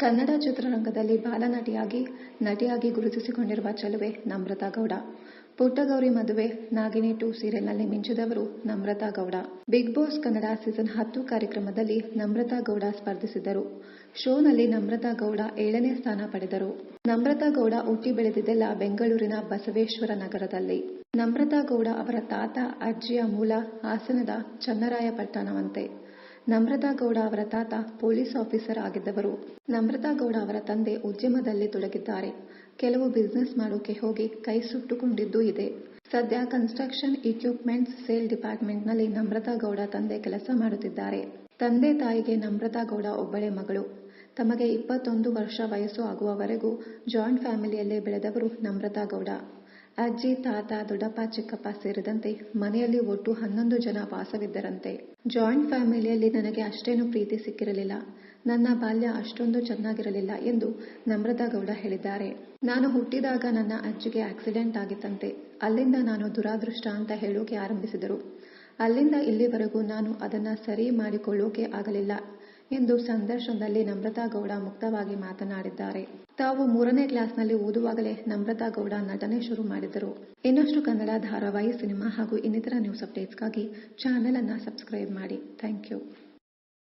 ಕನ್ನಡ ಚಿತ್ರರಂಗದಲ್ಲಿ ನಟಿಯಾಗಿ ಗುರುತಿಸಿಕೊಂಡಿರುವ ಚೆಲುವೆ ನಮ್ರತಾ ಗೌಡ. ಪುಟ್ಟಗೌರಿ ಮದುವೆ, ನಾಗಿನಿ 2 ಸೀರಿಯಲ್ನಲ್ಲಿ ಮಿಂಚಿದವರು Namrata Gowda. Big boss Kannada season 10 ಕಾರ್ಯಕ್ರಮದಲ್ಲಿ ನಮ್ರತಾ ಗೌಡ ಸ್ಪರ್ಧಿಸಿದ್ದರು. ಶೋನಲ್ಲಿ ನಮ್ರತಾ ಗೌಡ 7ನೇ ಸ್ಥಾನ ಪಡೆದರು. ನಮ್ರತಾ ಗೌಡ ಹುಟ್ಟಿ ಬೆಳೆದಿದ್ದೆಲ್ಲ ಬೆಂಗಳೂರಿನ ಬಸವೇಶ್ವರ ನಗರದಲ್ಲಿ. ನಮ್ರತಾ ಗೌಡ ಅವರ ತಾತ, ಅಜ್ಜಿಯ ಮೂಲ ಹಾಸನದ ಚನ್ನರಾಯಪಟ್ಟಣವಂತೆ. ನಮ್ರತಾ ಗೌಡ ಅವರ ತಾತ ಪೊಲೀಸ್ ಆಫೀಸರ್ ಆಗಿದ್ದವರು. ನಮ್ರತಾ ಗೌಡ ಅವರ ತಂದೆ ಉದ್ಯಮದಲ್ಲಿ ತೊಡಗಿದ್ದಾರೆ. ಕೆಲವು ಬಿಸಿನೆಸ್ ಮಾಡೋಕೆ ಹೋಗಿ ಕೈ ಸುಟ್ಟುಕೊಂಡಿದ್ದೂ ಇದೆ. ಸದ್ಯ ಕನ್ಸ್ಟ್ರಕ್ಷನ್ ಇಕ್ವಿಪ್ಮೆಂಟ್ಸ್ ಸೇಲ್ ಡಿಪಾರ್ಟ್ಮೆಂಟ್ನಲ್ಲಿ ನಮ್ರತಾ ಗೌಡ ತಂದೆ ಕೆಲಸ ಮಾಡುತ್ತಿದ್ದಾರೆ. ತಂದೆ ತಾಯಿಗೆ ನಮ್ರತಾ ಗೌಡ ಒಬ್ಬಳೇ ಮಗಳು. ತಮಗೆ 21 ವರ್ಷ ವಯಸ್ಸು ಆಗುವವರೆಗೂ ಜಾಯಿಂಟ್ ಫ್ಯಾಮಿಲಿಯಲ್ಲೇ ಬೆಳೆದವರು ನಮ್ರತಾ ಗೌಡ. ಅಜ್ಜಿ, ತಾತ, ದೊಡ್ಡಪ್ಪ, ಚಿಕ್ಕಪ್ಪ ಸೇರಿದಂತೆ ಮನೆಯಲ್ಲಿ ಒಟ್ಟು 11 ಜನ ವಾಸವಿದ್ದರಂತೆ. ಜಾಯಿಂಟ್ ಫ್ಯಾಮಿಲಿಯಲ್ಲಿ ನನಗೆ ಅಷ್ಟೇನು ಪ್ರೀತಿ ಸಿಕ್ಕಿರಲಿಲ್ಲ. ನನ್ನ ಬಾಲ್ಯ ಅಷ್ಟೊಂದು ಚೆನ್ನಾಗಿರಲಿಲ್ಲ ಎಂದು ನಮ್ರತಾ ಗೌಡ ಹೇಳಿದ್ದಾರೆ. ನಾನು ಹುಟ್ಟಿದಾಗ ನನ್ನ ಅಜ್ಜಿಗೆ ಆಕ್ಸಿಡೆಂಟ್ ಆಗಿತ್ತಂತೆ. ಅಲ್ಲಿಂದ ನಾನು ದುರಾದೃಷ್ಟ ಅಂತ ಹೇಳೋಕೆ ಆರಂಭಿಸಿದರು. ಅಲ್ಲಿಂದ ಇಲ್ಲಿವರೆಗೂ ನಾನು ಅದನ್ನ ಸರಿ ಮಾಡಿಕೊಳ್ಳೋಕೆ ಆಗಲಿಲ್ಲ ಎಂದು ಸಂದರ್ಶನದಲ್ಲಿ ನಮ್ರತಾ ಗೌಡ ಮುಕ್ತವಾಗಿ ಮಾತನಾಡಿದ್ದಾರೆ. ತಾವು 3ನೇ ಕ್ಲಾಸ್ನಲ್ಲಿ ಓದುವಾಗಲೇ ನಮ್ರತಾ ಗೌಡ ನಟನೆ ಶುರು ಮಾಡಿದ್ದರು. ಇನ್ನಷ್ಟು ಕನ್ನಡ ಧಾರಾವಾಹಿ, ಸಿನಿಮಾ ಹಾಗೂ ಇನ್ನಿತರ ನ್ಯೂಸ್ ಅಪ್ಡೇಟ್ಸ್ಗಾಗಿ ಚಾನೆಲ್ ಅನ್ನು ಸಬ್ಸ್ಕ್ರೈಬ್ ಮಾಡಿ. Thank you.